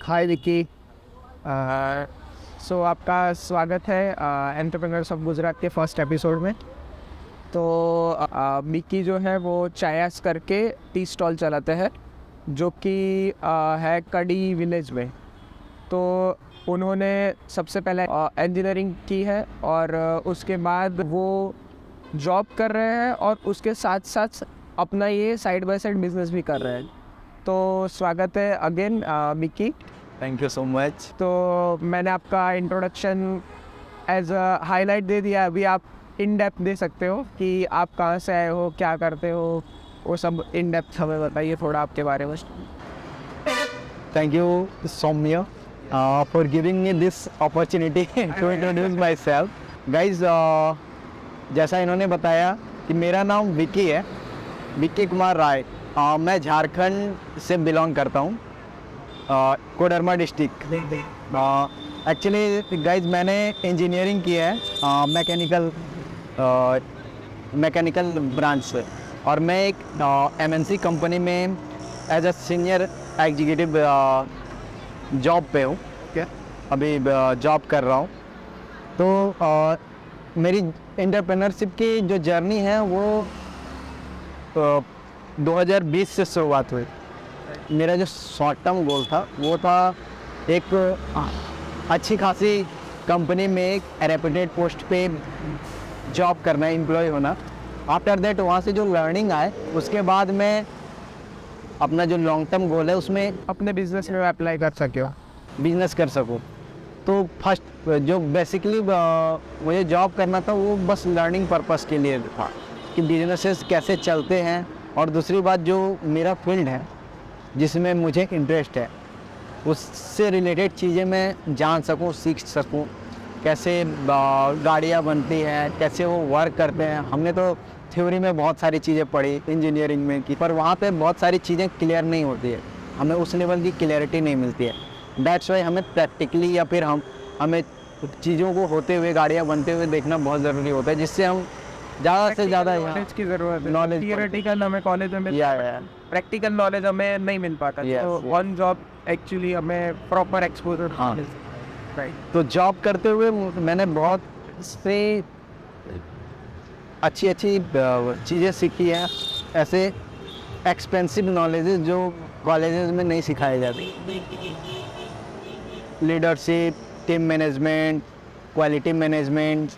हाय विकी। सो आपका स्वागत है एंटरप्रेन्योर्स ऑफ गुजरात के फर्स्ट एपिसोड में। तो विकी जो है वो चायास करके टी स्टॉल चलाते हैं जो कि है कड़ी विलेज में। तो उन्होंने सबसे पहले इंजीनियरिंग की है और उसके बाद वो जॉब कर रहे हैं और उसके साथ साथ अपना ये साइड बाय साइड बिजनेस भी कर रहे हैं। तो स्वागत है again Vicky. Thank you so much. तो मैंने आपका इंट्रोडक्शन एज अ हाईलाइट दे दिया, अभी आप इन डेप्थ दे सकते हो कि आप कहाँ से आए हो, क्या करते हो, वो सब इन डेप्थ हमें बताइए थोड़ा आपके बारे में। Thank you Saumya for giving me this opportunity to introduce myself. Guys, जैसा इन्होंने बताया कि मेरा नाम विकी है, विकी कुमार राय। मैं झारखंड से बिलोंग करता हूँ, कोडरमा डिस्ट्रिक्ट। एक्चुअली गाइज मैंने इंजीनियरिंग की है मैकेनिकल ब्रांच से, और मैं एक एमएनसी कंपनी में as a senior executive job पे हूँ। क्या अभी जॉब कर रहा हूँ। तो मेरी एंटरप्रेन्योरशिप की जो जर्नी है वो 2020 से शुरुआत हुई। मेरा जो शॉर्ट टर्म गोल था वो था एक अच्छी खासी कंपनी में एक रेप्यूटेड पोस्ट पे जॉब करना, एम्प्लॉय होना। आफ्टर दैट वहाँ से जो लर्निंग आए उसके बाद मैं अपना जो लॉन्ग टर्म गोल है उसमें अपने बिजनेस में अप्लाई कर सके हो, बिजनेस कर सकूँ। तो फर्स्ट जो बेसिकली मुझे जॉब करना था वो बस लर्निंग पर्पस के लिए था कि बिजनेसेस कैसे चलते हैं, और दूसरी बात जो मेरा फील्ड है जिसमें मुझे इंटरेस्ट है उससे रिलेटेड चीज़ें मैं जान सकूं, सीख सकूं। कैसे गाड़ियाँ बनती हैं, कैसे वो वर्क करते हैं। हमने तो थ्योरी में बहुत सारी चीज़ें पढ़ी इंजीनियरिंग में की, पर वहाँ पे बहुत सारी चीज़ें क्लियर नहीं होती है, हमें उस लेवल की क्लियरिटी नहीं मिलती है। दैट्स वाई हमें प्रैक्टिकली या फिर हमें चीज़ों को होते हुए, गाड़ियाँ बनते हुए देखना बहुत ज़रूरी होता है, जिससे हम ज़्यादा से ज़्यादा नॉलेज की ज़रूरत है। नॉलेज थियोरेटिकल हमें कॉलेज में प्रैक्टिकल नॉलेज हमें नहीं मिल पाता। तो ऑन जॉब एक्चुअली हमें प्रॉपर एक्सपोजर। हाँ, राइट। तो जॉब करते हुए मैंने बहुत से अच्छी चीज़ें सीखी हैं, ऐसे एक्सपेंसिव नॉलेजेस जो कॉलेजेस में नहीं सिखाए जाते। Leadership, team management, quality management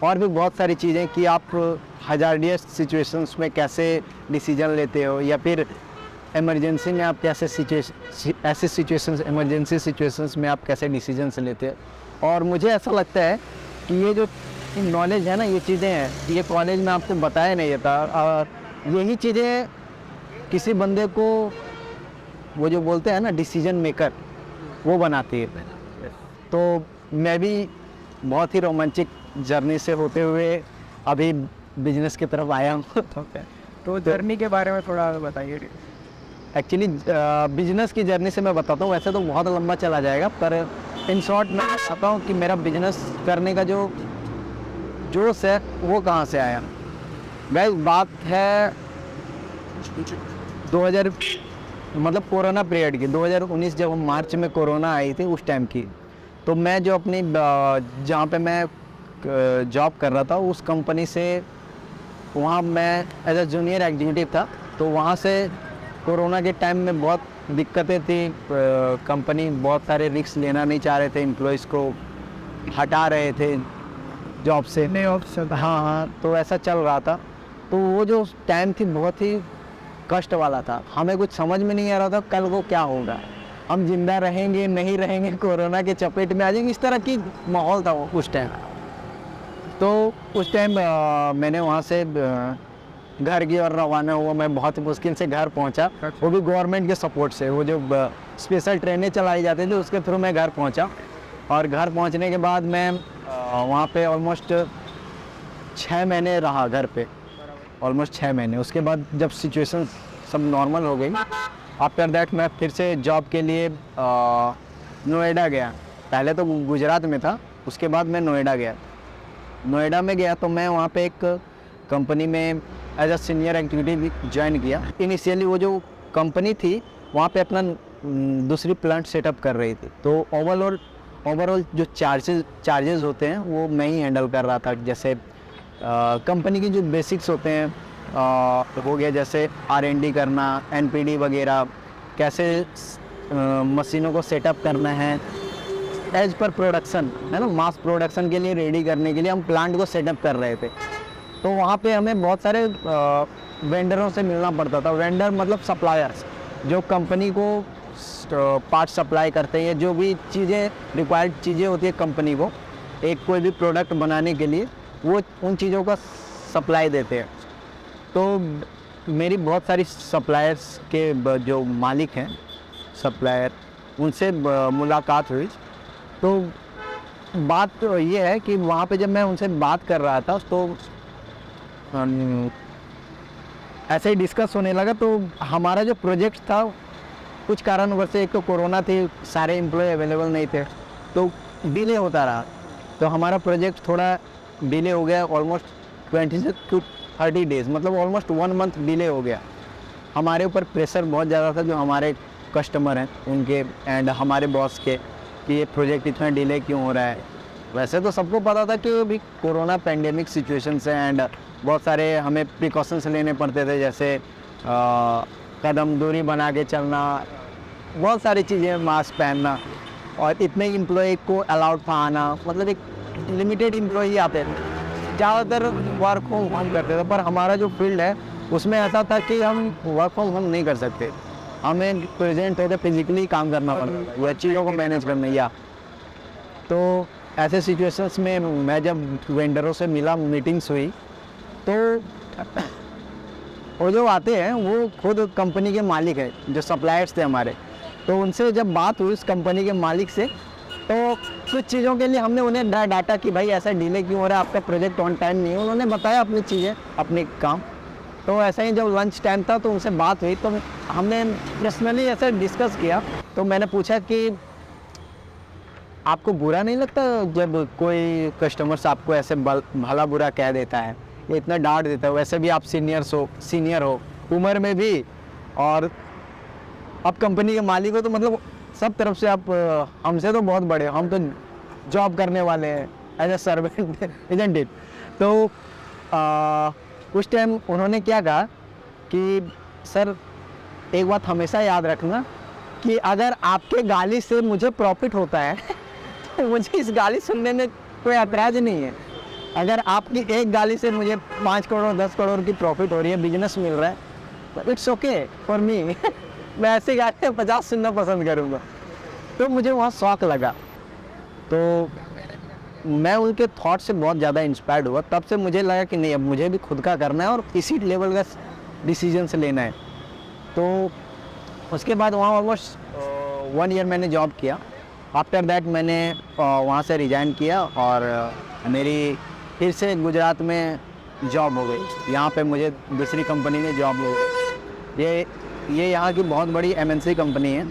और भी बहुत सारी चीज़ें कि आप हजार्डियस सिचुएशंस में कैसे डिसीजन लेते हो, या फिर इमरजेंसी में आप कैसे ऐसे सिचुएशंस, इमरजेंसी सिचुएशंस में आप कैसे डिसीजंस लेते हो। और मुझे ऐसा लगता है कि ये जो नॉलेज है ना, ये चीज़ें हैं, ये कॉलेज में आपको बताया नहीं जाता, और यही चीज़ें किसी बंदे को वो जो बोलते हैं ना डिसीजन मेकर, वो बनाती है। तो मैं भी बहुत ही रोमांचक जर्नी से होते हुए अभी बिजनेस की तरफ आया हूँ। तो जर्नी के बारे में थोड़ा बताइए। एक्चुअली बिजनेस की जर्नी से मैं बताता हूँ, वैसे तो बहुत लंबा चला जाएगा, पर इन शॉर्ट मैं बताता हूँ कि मेरा बिजनेस करने का जो जोश है वो कहाँ से आया। गाइस, बात है 2000 मतलब कोरोना पीरियड की, 2019 जब मार्च में कोरोना आई थी उस टाइम की। तो मैं जो अपनी जहाँ पे मैं जॉब कर रहा था उस कंपनी से, वहाँ मैं एज अ जूनियर एग्जीक्यूटिव था। तो वहाँ से कोरोना के टाइम में बहुत दिक्कतें थी। कंपनी बहुत सारे रिस्क लेना नहीं चाह रहे थे, एम्प्लॉयज़ को हटा रहे थे जॉब से। हाँ, तो ऐसा चल रहा था। तो वो जो टाइम थी बहुत ही कष्ट वाला था, हमें कुछ समझ में नहीं आ रहा था कल को क्या होगा, हम जिंदा रहेंगे नहीं रहेंगे, कोरोना के चपेट में आ जाएंगे, इस तरह की माहौल था वो उस टाइम। तो उस टाइम मैंने वहाँ से घर की ओर रवाना हुआ। मैं बहुत मुश्किल से घर पहुँचा, वो भी गवर्नमेंट के सपोर्ट से। वो जो स्पेशल ट्रेनें चलाई जाती थी उसके थ्रू मैं घर पहुँचा। और घर पहुँचने के बाद मैं वहाँ पे ऑलमोस्ट 6 महीने रहा घर पे, ऑलमोस्ट 6 महीने। उसके बाद जब सिचुएशन सब नॉर्मल हो गई, आफ्टर दैट मैं फिर से जॉब के लिए नोएडा गया। पहले तो गुजरात में था, उसके बाद मैं नोएडा गया। नोएडा में गया तो मैं वहाँ पे एक कंपनी में as a senior executive join किया। इनिशियली वो जो कंपनी थी वहाँ पे अपना दूसरी प्लांट सेटअप कर रही थी, तो ओवरऑल जो चार्जेस होते हैं वो मैं ही हैंडल कर रहा था। जैसे कंपनी की जो बेसिक्स होते हैं हो गया, जैसे R&D करना, NPD वगैरह, कैसे मशीनों को सेटअप करना है एज पर प्रोडक्शन, है ना, मास प्रोडक्शन के लिए रेडी करने के लिए हम प्लांट को सेटअप कर रहे थे। तो वहाँ पे हमें बहुत सारे वेंडरों से मिलना पड़ता था। वेंडर मतलब सप्लायर्स, जो कंपनी को पार्ट सप्लाई करते हैं, जो भी चीज़ें रिक्वायर्ड चीज़ें होती है कंपनी को एक कोई भी प्रोडक्ट बनाने के लिए, वो उन चीज़ों का सप्लाई देते हैं। तो मेरी बहुत सारी सप्लायर्स के जो मालिक हैं सप्लायर, उनसे मुलाकात हुई। तो बात तो ये है कि वहाँ पे जब मैं उनसे बात कर रहा था तो ऐसे ही डिस्कस होने लगा। तो हमारा जो प्रोजेक्ट था कुछ कारणवश से, एक तो कोरोना थी, सारे एम्प्लॉय अवेलेबल नहीं थे, तो डिले होता रहा। तो हमारा प्रोजेक्ट थोड़ा डिले हो गया, ऑलमोस्ट 20 से 30 डेज़, मतलब ऑलमोस्ट 1 मंथ डिले हो गया। हमारे ऊपर प्रेशर बहुत ज़्यादा था, जो हमारे कस्टमर हैं उनके एंड हमारे बॉस के, कि ये प्रोजेक्ट इतना डिले क्यों हो रहा है। वैसे तो सबको पता था कि अभी कोरोना पेंडेमिक सिचुएशन है एंड बहुत सारे हमें प्रिकॉशंस लेने पड़ते थे, जैसे कदम दूरी बना के चलना, बहुत सारी चीज़ें, मास्क पहनना, और इतने एम्प्लॉय को अलाउड था आना, मतलब एक लिमिटेड एम्प्लॉय आते थे, ज़्यादातर वर्क फ्रॉम होम करते थे। पर हमारा जो फील्ड है उसमें ऐसा था कि हम वर्क फ्रॉम होम नहीं कर सकते, हमें प्रेजेंट होते फिजिकली काम करना पड़ता है, चीज़ों को मैनेज करना। या तो ऐसे सिचुएशंस में मैं जब वेंडरों से मिला, मीटिंग्स हुई, तो वो जो आते हैं वो खुद कंपनी के मालिक हैं, जो सप्लायर्स थे हमारे। तो उनसे जब बात हुई उस कंपनी के मालिक से, तो कुछ चीज़ों के लिए हमने उन्हें डाटा कि भाई ऐसा डिले क्यों हो रहा है, आपका प्रोजेक्ट ऑन टाइम नहीं है। उन्होंने बताया अपनी चीज़ें, अपने काम। तो ऐसा ही जब लंच टाइम था तो उनसे बात हुई, तो हमने पर्सनली ऐसे डिस्कस किया। तो मैंने पूछा कि आपको बुरा नहीं लगता जब कोई कस्टमर्स आपको ऐसे भला बुरा कह देता है, ये इतना डांट देता है, वैसे भी आप सीनियर हो उम्र में भी, और आप कंपनी के मालिक हो, तो मतलब सब तरफ से आप हमसे तो बहुत बड़े हो, हम तो जॉब करने वाले हैं as a servant, isn't it. तो उस टाइम उन्होंने क्या कहा कि सर एक बात हमेशा याद रखना कि अगर आपके गाली से मुझे प्रॉफिट होता है तो मुझे इस गाली सुनने में कोई ऐतराज़ नहीं है। अगर आपकी एक गाली से मुझे 5 करोड़ 10 करोड़ की प्रॉफिट हो रही है, बिजनेस मिल रहा है, तो इट्स ओके फॉर मी। मैं ऐसे गाली 50 सुनना पसंद करूँगा। तो मुझे वहाँ शौक लगा, तो मैं उनके थॉट से बहुत ज़्यादा इंस्पायर्ड हुआ। तब से मुझे लगा कि नहीं, अब मुझे भी खुद का करना है और इसी लेवल का डिसीजन से लेना है। तो उसके बाद वहाँ ऑलमोस्ट 1 ईयर मैंने जॉब किया। आफ्टर दैट मैंने वहाँ से रिज़ाइन किया और मेरी फिर से गुजरात में जॉब हो गई। यहाँ पे मुझे दूसरी कंपनी ने जॉब हो गई। ये यहाँ की बहुत बड़ी MNC कंपनी है।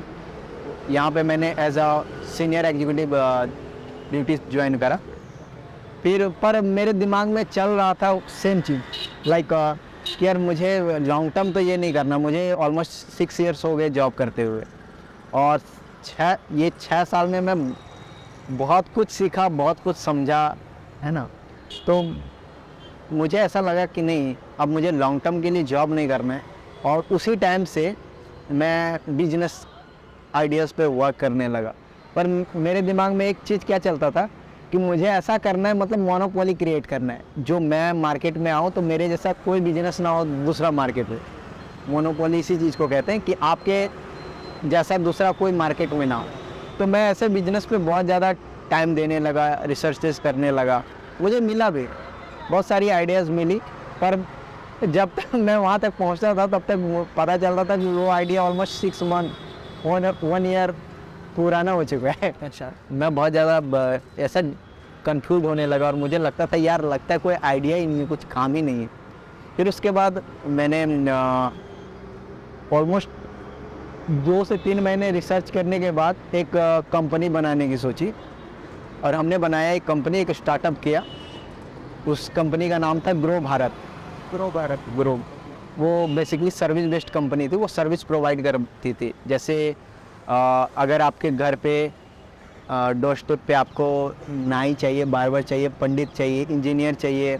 यहाँ पे मैंने as a senior executive duties join करा। फिर पर मेरे दिमाग में चल रहा था सेम चीज़, लाइक कि यार मुझे लॉन्ग टर्म तो ये नहीं करना। मुझे ऑलमोस्ट 6 ईयर्स हो गए जॉब करते हुए, और 6 साल में मैं बहुत कुछ सीखा, बहुत कुछ समझा, है ना। तो मुझे ऐसा लगा कि नहीं, अब मुझे लॉन्ग टर्म के लिए जॉब नहीं करना है। और उसी टाइम से मैं बिजनेस आइडियाज़ पे वर्क करने लगा। पर मेरे दिमाग में एक चीज़ क्या चलता था कि मुझे ऐसा करना है, मतलब मोनोपोली क्रिएट करना है। जो मैं मार्केट में आऊँ तो मेरे जैसा कोई बिजनेस ना हो दूसरा मार्केट में। मोनोपोली इसी चीज़ को कहते हैं कि आपके जैसा दूसरा कोई मार्केट में ना हो। तो मैं ऐसे बिजनेस पे बहुत ज़्यादा टाइम देने लगा, रिसर्चेस करने लगा। मुझे मिला भी, बहुत सारी आइडियाज़ मिली, पर जब तक मैं वहाँ तक पहुँचता था तब तक पता चलता था कि वो आइडिया ऑलमोस्ट 6 मंथ 1 ईयर पुराना हो चुका है। अच्छा, मैं बहुत ज़्यादा ऐसा कंफ्यूज होने लगा और मुझे लगता था यार, लगता है कोई आइडिया ही नहीं है, कुछ काम ही नहीं है। फिर उसके बाद मैंने ऑलमोस्ट 2 से 3 महीने रिसर्च करने के बाद एक कंपनी बनाने की सोची, और हमने बनाया एक कंपनी, एक स्टार्टअप किया। उस कंपनी का नाम था ग्रो भारत। ग्रो वो बेसिकली सर्विस बेस्ड कंपनी थी। वो सर्विस प्रोवाइड करती थी, जैसे अगर आपके घर पे डोर स्टेप पे आपको नाई चाहिए, बार्बर चाहिए, पंडित चाहिए, इंजीनियर चाहिए,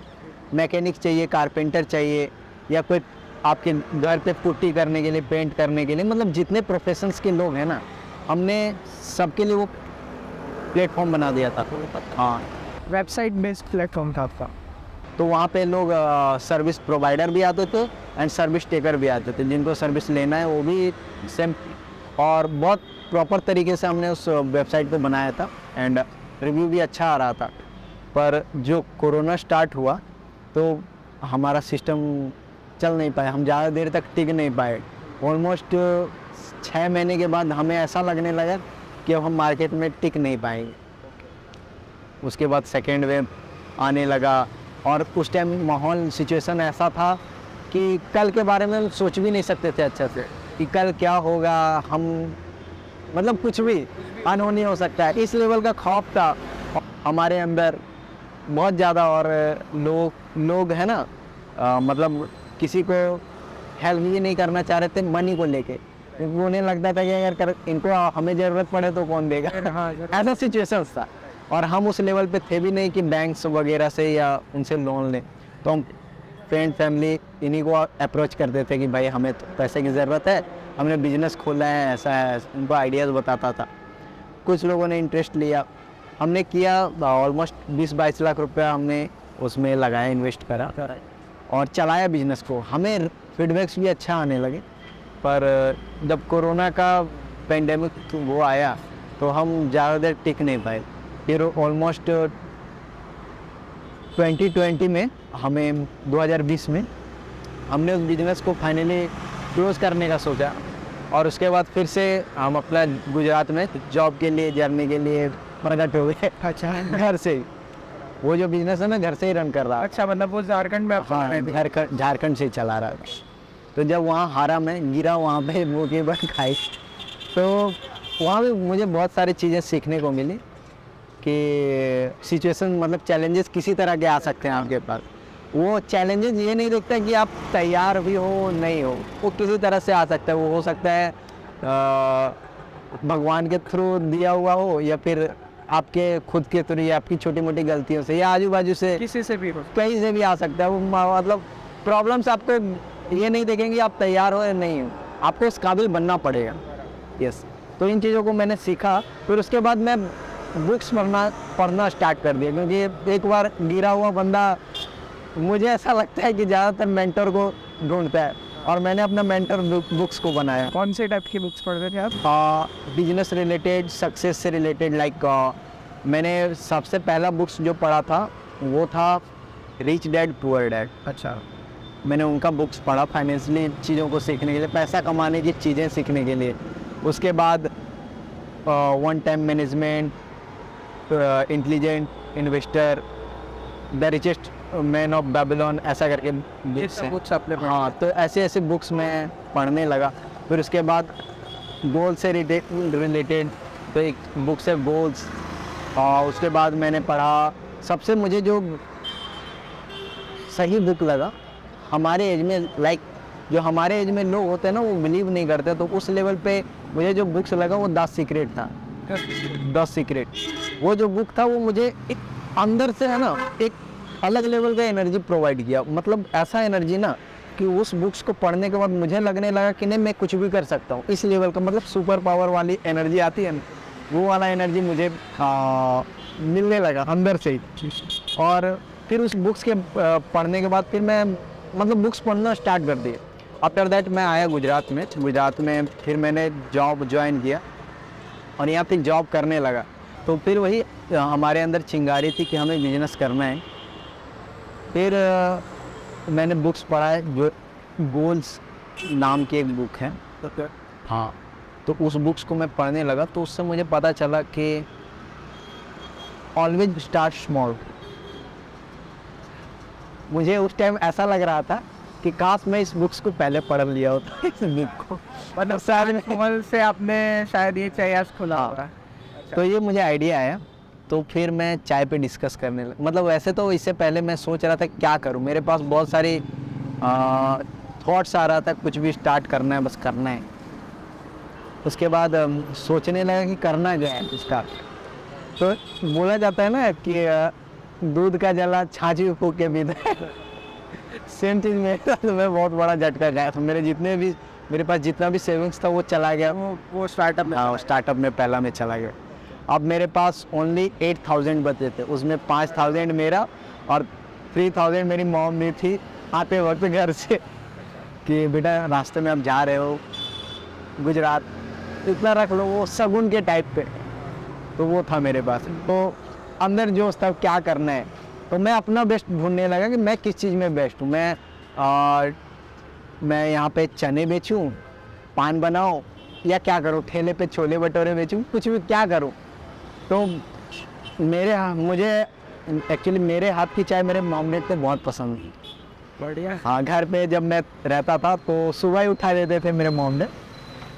मैकेनिक चाहिए, कारपेंटर चाहिए, या कोई आपके घर पे पुट्टी करने के लिए, पेंट करने के लिए, मतलब जितने प्रोफेशंस के लोग हैं ना, हमने सबके लिए वो प्लेटफॉर्म बना दिया था। हाँ, वेबसाइट बेस्ड प्लेटफॉर्म था आपका। तो वहाँ पे लोग सर्विस प्रोवाइडर भी आते थे एंड सर्विस टेकर भी आते थे, जिनको सर्विस लेना है वो भी सेम, और बहुत प्रॉपर तरीके से हमने उस वेबसाइट पे बनाया था एंड रिव्यू भी अच्छा आ रहा था। पर जो कोरोना स्टार्ट हुआ तो हमारा सिस्टम चल नहीं पाया, हम ज़्यादा देर तक टिक नहीं पाए। ऑलमोस्ट 6 महीने के बाद हमें ऐसा लगने लगा कि अब हम मार्केट में टिक नहीं पाएंगे। उसके बाद सेकेंड वेव आने लगा और उस टाइम माहौल सिचुएशन ऐसा था कि कल के बारे में हम सोच भी नहीं सकते थे अच्छे से कि कल क्या होगा, हम मतलब कुछ भी अनहोनी हो सकता है, इस लेवल का खौफ था हमारे अंदर बहुत ज़्यादा। और लोग है ना, मतलब किसी को हेल्प भी नहीं करना चाह रहे थे मनी को लेके, क्योंकि उन्हें लगता था कि अगर इनको हमें ज़रूरत पड़े तो कौन देगा। ऐसा सिचुएशन था और हम उस लेवल पे थे भी नहीं कि बैंक्स वगैरह से या उनसे लोन लें। तो हम फ्रेंड फैमिली इन्हीं को अप्रोच करते थे कि भाई हमें तो पैसे की ज़रूरत है, हमने बिजनेस खोला है, ऐसा है, उनको आइडियाज़ बताता था। कुछ लोगों ने इंटरेस्ट लिया, हमने किया, ऑलमोस्ट 20-22 लाख रुपया हमने उसमें लगाया, इन्वेस्ट करा और चलाया बिजनेस को। हमें फीडबैक्स भी अच्छा आने लगे। पर जब कोरोना का पेंडेमिक वो आया तो हम ज़्यादा देर टिक नहीं पाए। फिर ऑलमोस्ट 2020 में हमें 2020 में हमने उस बिज़नेस को फाइनली क्लोज़ करने का सोचा और उसके बाद फिर से हम अपना गुजरात में जॉब के लिए, जर्नी के लिए प्रकट हो गए। अच्छा, घर से ही वो जो बिज़नेस है मैं घर से ही रन कर रहा। अच्छा, मतलब वो झारखंड में आप? हाँ, झारखंड से ही चला रहा था। तो जब वहाँ हारा, मैं गिरा वहाँ पे मुँह बन खाई, तो वहाँ भी मुझे बहुत सारी चीज़ें सीखने को मिली कि सिचुएशन मतलब चैलेंजेस किसी तरह के आ सकते हैं आपके पास। वो चैलेंजेस ये नहीं देखता कि आप तैयार भी हो नहीं हो, वो किसी तरह से आ सकता है। वो हो सकता है भगवान के थ्रू दिया हुआ हो, या फिर आपके खुद के थ्रू, या आपकी छोटी मोटी गलतियों से, या आजू बाजू से, किसी से भी हो, कहीं से भी आ सकता है। वो मतलब प्रॉब्लम्स आपको ये नहीं देखेंगे आप तैयार हो या नहीं हो, आपको इस काबिल बनना पड़ेगा। यस, तो इन चीज़ों को मैंने सीखा। फिर उसके बाद मैं बुक्स पढ़ना स्टार्ट कर दिया, क्योंकि एक बार गिरा हुआ बंदा, मुझे ऐसा लगता है कि ज़्यादातर मेंटर को ढूंढता है, और मैंने अपना मेंटर बुक्स को बनाया। कौन से टाइप की बुक्स पढ़ते थे आप? बिजनेस रिलेटेड, सक्सेस से रिलेटेड। लाइक मैंने सबसे पहला बुक्स जो पढ़ा था वो था रिच डैड पुअर डैड। अच्छा, मैंने उनका बुक्स पढ़ा फाइनेंशियली चीज़ों को सीखने के लिए, पैसा कमाने की चीज़ें सीखने के लिए। उसके बाद one time management, intelligent investor, the richest man of Babylon, ऐसा करके बुक्स हैं। कुछ अपने? हाँ, तो ऐसे ऐसे बुक्स मैं पढ़ने लगा। फिर उसके बाद गोल से रिलेटेड तो एक बुक्स है गोल्स। और उसके बाद मैंने पढ़ा, सबसे मुझे जो सही बुक लगा हमारे एज में, लाइक जो हमारे एज में लोग होते हैं ना वो बिलीव नहीं करते, तो उस लेवल पे मुझे जो बुक्स लगा वो 10 सीक्रेट था। 10 सीक्रेट, वो जो बुक था वो मुझे एक अंदर से है ना एक अलग लेवल का एनर्जी प्रोवाइड किया। मतलब ऐसा एनर्जी ना कि उस बुक्स को पढ़ने के बाद मुझे लगने लगा कि नहीं, मैं कुछ भी कर सकता हूँ। इस लेवल का मतलब सुपर पावर वाली एनर्जी आती है ना, वो वाला एनर्जी मुझे मिलने लगा अंदर से ही। और फिर उस बुक्स के पढ़ने के बाद फिर मैं मतलब बुक्स पढ़ना स्टार्ट कर दिए। आफ्टर दैट मैं आया गुजरात में फिर मैंने जॉब ज्वाइन किया और यहाँ पे जॉब करने लगा। तो फिर वही हमारे अंदर चिंगारी थी कि हमें बिजनेस करना है। फिर मैंने बुक्स पढ़ा है, जो गोल्स नाम की एक बुक है। हाँ, तो उस बुक्स को मैं पढ़ने लगा, तो उससे मुझे पता चला कि ऑलवेज स्टार्ट स्मॉल। मुझे उस टाइम ऐसा लग रहा था कि काश मैं इस बुक्स को पहले पढ़ लिया होता इस बुक को। मतलब शायद से आपने शायद ये चयास खुला होगा। तो ये मुझे आइडिया आया, तो फिर मैं चाय पे डिस्कस करने लगा। मतलब वैसे तो इससे पहले मैं सोच रहा था क्या करूं, मेरे पास बहुत सारी थॉट्स आ रहा था, कुछ भी स्टार्ट करना है, बस करना है। उसके बाद सोचने लगा कि करना क्या है स्टार्ट। तो बोला जाता है ना कि दूध का जला छाछ भी फूक के पीता है। सेम चीज़ मेरा, तो मैं बहुत बड़ा झटका गया था। मेरे पास जितना भी सेविंग्स था वो चला गया, वो स्टार्टअप में। हाँ, स्टार्टअप में पहला में चला गया। अब मेरे पास ओनली 8000 बचे थे, उसमें 5000 मेरा और 3000 मेरी मॉम ने थी आते वक्त घर से कि बेटा रास्ते में आप जा रहे हो गुजरात, इतना रख लो, वो शगुन के टाइप पे। तो वो था मेरे पास, तो अंदर जोश था क्या करना है। तो मैं अपना बेस्ट ढूंढने लगा कि मैं किस चीज़ में बेस्ट हूँ। मैं यहाँ पे चने बेचूँ, पान बनाऊँ, या क्या करूँ, ठेले पे छोले भटूरे बेचूँ, कुछ भी क्या करूँ। तो मुझे एक्चुअली मेरे हाथ की चाय मेरे मॉम को बहुत पसंद है। बढ़िया। हाँ, घर पे जब मैं रहता था तो सुबह ही उठा देते थे मेरे मॉम ने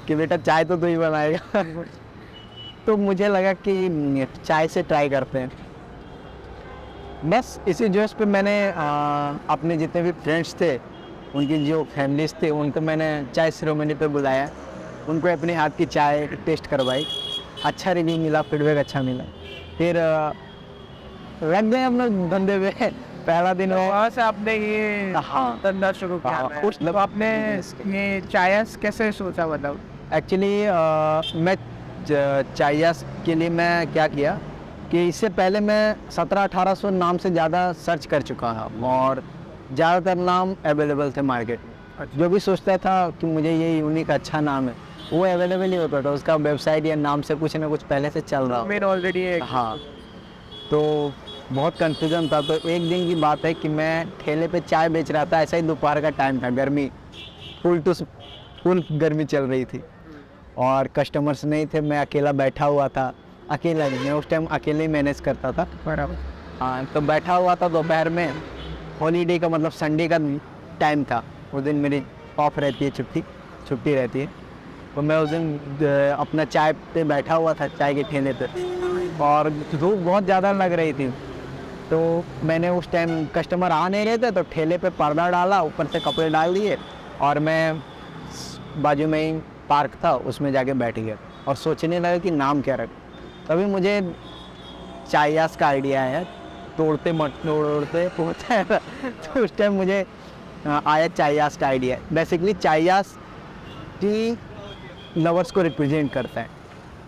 कि बेटा चाय तो तू ही बनाएगा। तो मुझे लगा कि चाय से ट्राई करते हैं। बस इसी जोश पे मैंने अपने जितने भी फ्रेंड्स थे, उनकी जो फैमिलीज थे, उनको मैंने चाय सेरेमनी पे बुलाया, उनको अपने हाथ की चाय टेस्ट करवाई। अच्छा रिव्यू मिला, फीडबैक अच्छा मिला। फिर लग गए हम लोग धंधे में। पहला दिन वहाँ से आपने ये हाँ, धंधा शुरू किया। हाँ, तो आपने ये चायस कैसे सोचा, मतलब? एक्चुअली मैं चायस के लिए मैं क्या किया कि इससे पहले मैं 1700-1800 नाम से ज़्यादा सर्च कर चुका हूँ और ज़्यादातर नाम अवेलेबल थे मार्केट में। जो भी सोचता था कि मुझे ये यूनिक अच्छा नाम है, वो अवेलेबल ही होता था। उसका वेबसाइट या नाम से कुछ ना कुछ पहले से चल रहा मेन ऑलरेडी है। हाँ, तो बहुत कन्फ्यूज़न था। तो एक दिन की बात है कि मैं ठेले पे चाय बेच रहा था, ऐसा ही दोपहर का टाइम था, गर्मी फुल गर्मी चल रही थी और कस्टमर्स नहीं थे। मैं अकेला बैठा हुआ था, अकेला ही, मैं उस टाइम अकेले ही मैनेज करता था। बराबर। हाँ, तो बैठा हुआ था दोपहर में, हॉलीडे का मतलब संडे का टाइम था। उस दिन मेरी ऑफ रहती है, छुट्टी रहती है। तो मैं उस दिन अपना चाय पे बैठा हुआ था, चाय के ठेले पे, और धूप बहुत ज़्यादा लग रही थी। तो मैंने उस टाइम कस्टमर आ नहीं रहे थे, तो ठेले पे पर्दा डाला, ऊपर से कपड़े डाल दिए और मैं बाजू में ही पार्क था, उसमें जाके बैठ गया और सोचने लगा कि नाम क्या रख। तभी मुझे चायस का आइडिया आया, तोड़ते पहुँचता है। तो उस टाइम मुझे आया चायस का आइडिया। बेसिकली चायस टी लवर्स को रिप्रेजेंट करता है,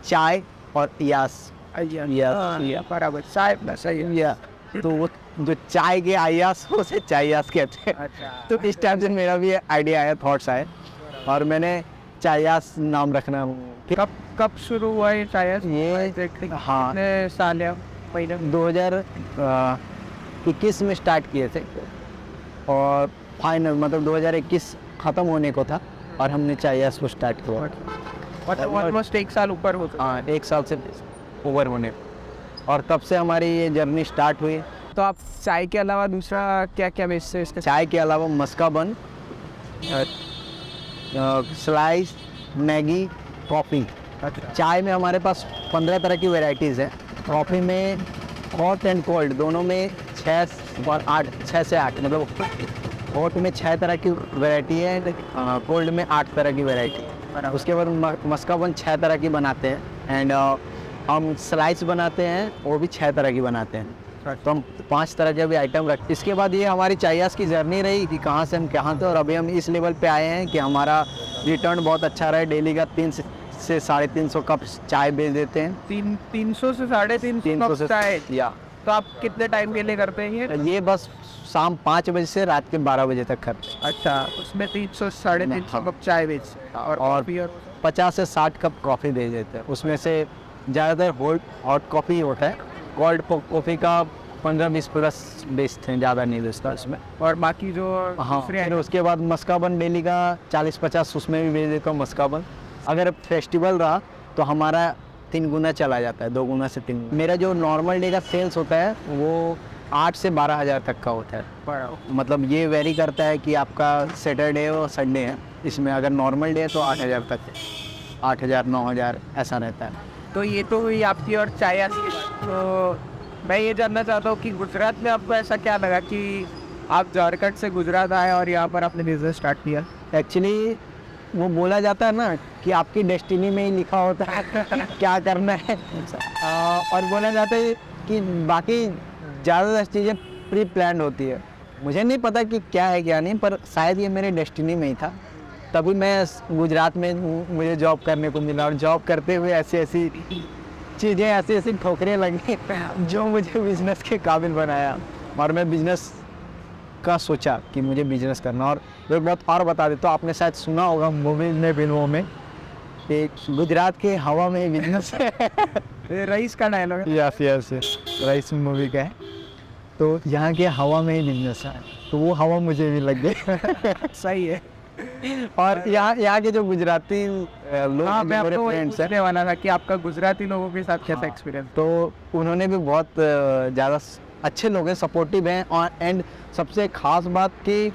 चाय और यास। बराबर, चाय प्लस या। तो वो जो चाय के आयास, उसे चायस कहते हैं। अच्छा। तो इस टाइम से मेरा भी आइडिया आया, थॉट्स आए और मैंने चायस नाम रखना। कब शुरू हुआ ये चायस? ये हाँ, कितने साल या महीने? 2021 में स्टार्ट किए थे और फाइनल मतलब 2021 ख़त्म होने को था और हमने चायस को स्टार्ट किया। मतलब ऑलमोस्ट 1 साल ऊपर हो। हाँ, 1 साल से ओवर होने, और तब से हमारी ये जर्नी स्टार्ट हुई। तो आप चाय के अलावा दूसरा क्या क्या बेचते हैं इसके? चाय के अलावा मस्का बन, स्लाइस, मैगी, कॉफ़ी। चाय में हमारे पास 15 तरह की वैरायटीज़ है। कॉफ़ी में हॉट एंड कोल्ड दोनों में 6 से 8 मतलब हॉट में 6 तरह की वैरायटी है, कोल्ड में 8 तरह की वैरायटी। उसके बाद मस्का बन 6 तरह की बनाते हैं एंड हम स्लाइस बनाते हैं, वो भी 6 तरह की बनाते हैं। तो हम 5 तरह के भी आइटम रखते। इसके बाद ये हमारी चायस की जर्नी रही कि कहाँ से हम कहाँ थे और अभी हम इस लेवल पे आए हैं कि हमारा रिटर्न बहुत अच्छा रहा है। डेली का 300 से 350 कप चाय बेच देते हैं। 300 से 350 कप चाय? या। तो आप कितने टाइम के लिए करते हैं ये बस शाम 5 बजे से रात के 12 बजे तक करते हैं। अच्छा, उसमें 300 से 350 कप चाय बेच और 50 से 60 कप कॉफ़ी दे देते हैं। उसमें से ज़्यादातर हॉट कॉफ़ी होता है, कोल्ड कॉफ़ी का 15-20 प्लस बेचते हैं, ज़्यादा नहीं बेचता उसमें। और बाकी जो हाँ, फिर उसके बाद मस्का बन डेली का 40-50 उसमें भी बेच देता हूँ मस्का बन। अगर फेस्टिवल रहा तो हमारा 3 गुना चला जाता है, 2 गुना से 3 गुना। मेरा जो नॉर्मल डे का सेल्स होता है वो 8 से 12 हज़ार तक का होता है। मतलब ये वेरी करता है कि आपका सैटरडे और संडे है, इसमें अगर नॉर्मल डे है तो 8,000 तक, 8,000 9,000 ऐसा रहता है। तो ये तो हुई आपकी और चाय की। तो मैं ये जानना चाहता हूँ कि गुजरात में आपको ऐसा क्या लगा कि आप झारखंड से गुजरात आए और यहाँ पर आपने बिजनेस स्टार्ट किया? एक्चुअली वो बोला जाता है ना कि आपकी डेस्टिनी में ही लिखा होता है क्या करना है। और बोला जाता है कि बाकी ज़्यादातर चीज़ें प्री प्लान होती है। मुझे नहीं पता कि क्या है क्या नहीं, पर शायद ये मेरे डेस्टिनी में ही था। तभी मैं गुजरात में हूँ, मुझे जॉब करने को मिला, और जॉब करते हुए ऐसी ऐसी चीज़ें, ऐसी ऐसी ठोकरें लगी जो मुझे बिज़नेस के काबिल बनाया। और मैं बिज़नेस का सोचा कि मुझे बिज़नेस करना। और एक बात और बता देता हूँ, आपने शायद सुना होगा मूवीज़ में, फिल्मों में, कि गुजरात के हवा में ही बिज़नेस है। रईस का डायलॉग है। Yes yes yes, rice movie का है। तो यहाँ के हवा में ही बिज़नेस है, तो वो हवा मुझे भी लग गई। सही है। और यहाँ के जो गुजराती लोग, हाँ, मैं मेरे आपको फ्रेंड्स हैं, पूछने वाला था कि आपका गुजराती लोगों के साथ कैसा हाँ, एक्सपीरियंस? तो उन्होंने भी बहुत ज़्यादा अच्छे लोग हैं, सपोर्टिव हैं। और एंड सबसे ख़ास बात कि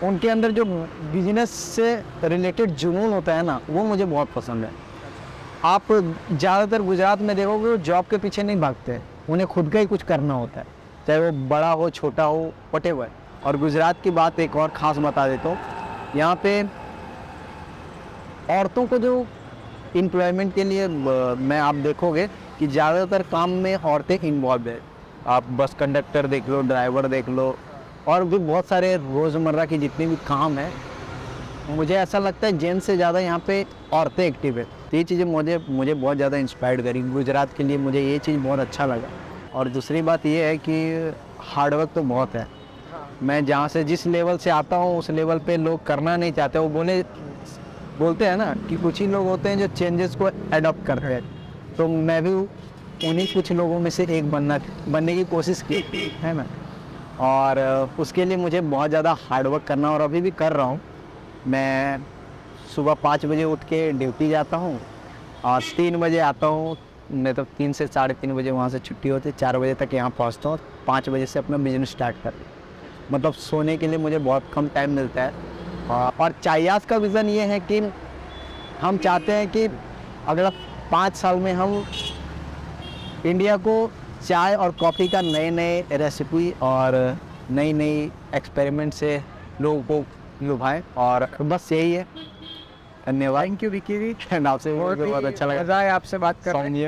उनके अंदर जो बिजनेस से रिलेटेड जुनून होता है ना, वो मुझे बहुत पसंद है। आप ज़्यादातर गुजरात में देखोगे वो जॉब के पीछे नहीं भागते, उन्हें खुद का ही कुछ करना होता है, चाहे वो बड़ा हो छोटा हो, व्हाटएवर। और गुजरात की बात एक और ख़ास बता देता हूँ, यहाँ पे औरतों को जो एम्प्लॉयमेंट के लिए मैं आप देखोगे कि ज़्यादातर काम में औरतें इन्वॉल्व है। आप बस कंडक्टर देख लो, ड्राइवर देख लो, और भी बहुत सारे रोज़मर्रा की जितने भी काम हैं, मुझे ऐसा लगता है जेंट्स से ज़्यादा यहाँ पे औरतें एक्टिव है। तो ये चीज़ें मुझे बहुत ज़्यादा इंस्पायर्ड करी गुजरात के लिए, मुझे ये चीज़ बहुत अच्छा लगा। और दूसरी बात ये है कि हार्डवर्क तो बहुत है। मैं जहाँ से जिस लेवल से आता हूँ उस लेवल पे लोग करना नहीं चाहते। वो बोलते हैं ना कि कुछ ही लोग होते हैं जो चेंजेस को अडॉप्ट करते हैं, तो मैं भी उन्हीं कुछ लोगों में से एक बनने की कोशिश की है ना। और उसके लिए मुझे बहुत ज़्यादा हार्डवर्क करना, और अभी भी कर रहा हूँ। मैं सुबह 5 बजे उठ के ड्यूटी जाता हूँ और 3 बजे आता हूँ। मतलब 3 से 3:30 बजे वहाँ से छुट्टी होती है, 4 बजे तक यहाँ पहुँचता हूँ, 5 बजे से अपना बिजनेस स्टार्ट करता हूँ। मतलब सोने के लिए मुझे बहुत कम टाइम मिलता है। और चायास का विज़न ये है कि हम चाहते हैं कि अगला 5 साल में हम इंडिया को चाय और कॉफ़ी का नए रेसिपी और नई एक्सपेरिमेंट से लोगों को लुभाएं। और बस यही है। धन्यवाद। थैंक यू विकी जी, आपसे बहुत अच्छा लगा। मज़ा है आपसे बात करके।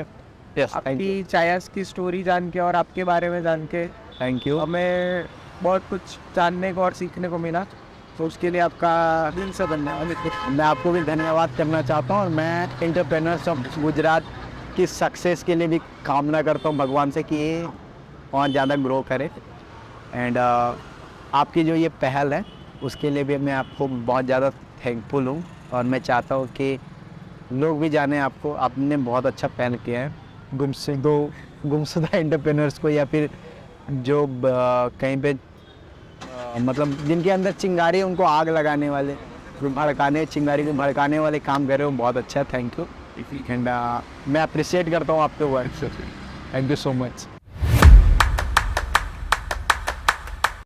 यस, आपकी चायास की स्टोरी जान के और आपके बारे में जान के थैंक यू। हमें बहुत कुछ जानने को और सीखने को मिला, तो उसके लिए आपका दिल से धन्यवाद। मैं आपको भी धन्यवाद करना चाहता हूँ। और मैं एंटरप्रेन्योर्स ऑफ गुजरात की सक्सेस के लिए भी कामना करता हूँ भगवान से कि ये और ज़्यादा ग्रो करे। एंड आपकी जो ये पहल है उसके लिए भी मैं आपको बहुत ज़्यादा थैंकफुल हूँ। और मैं चाहता हूँ कि लोग भी जाने आपको, आपने बहुत अच्छा पहल किया है। गुमशुदा एंटरप्रेन्योर्स को, या फिर जो कहीं पे मतलब जिनके अंदर चिंगारी है उनको आग लगाने वाले, चिंगारी को भड़काने वाले काम कर रहे हो, बहुत अच्छा। Thank you. एंड मैं अप्रिशिएट करता हूँ आपके work. Thank you so much.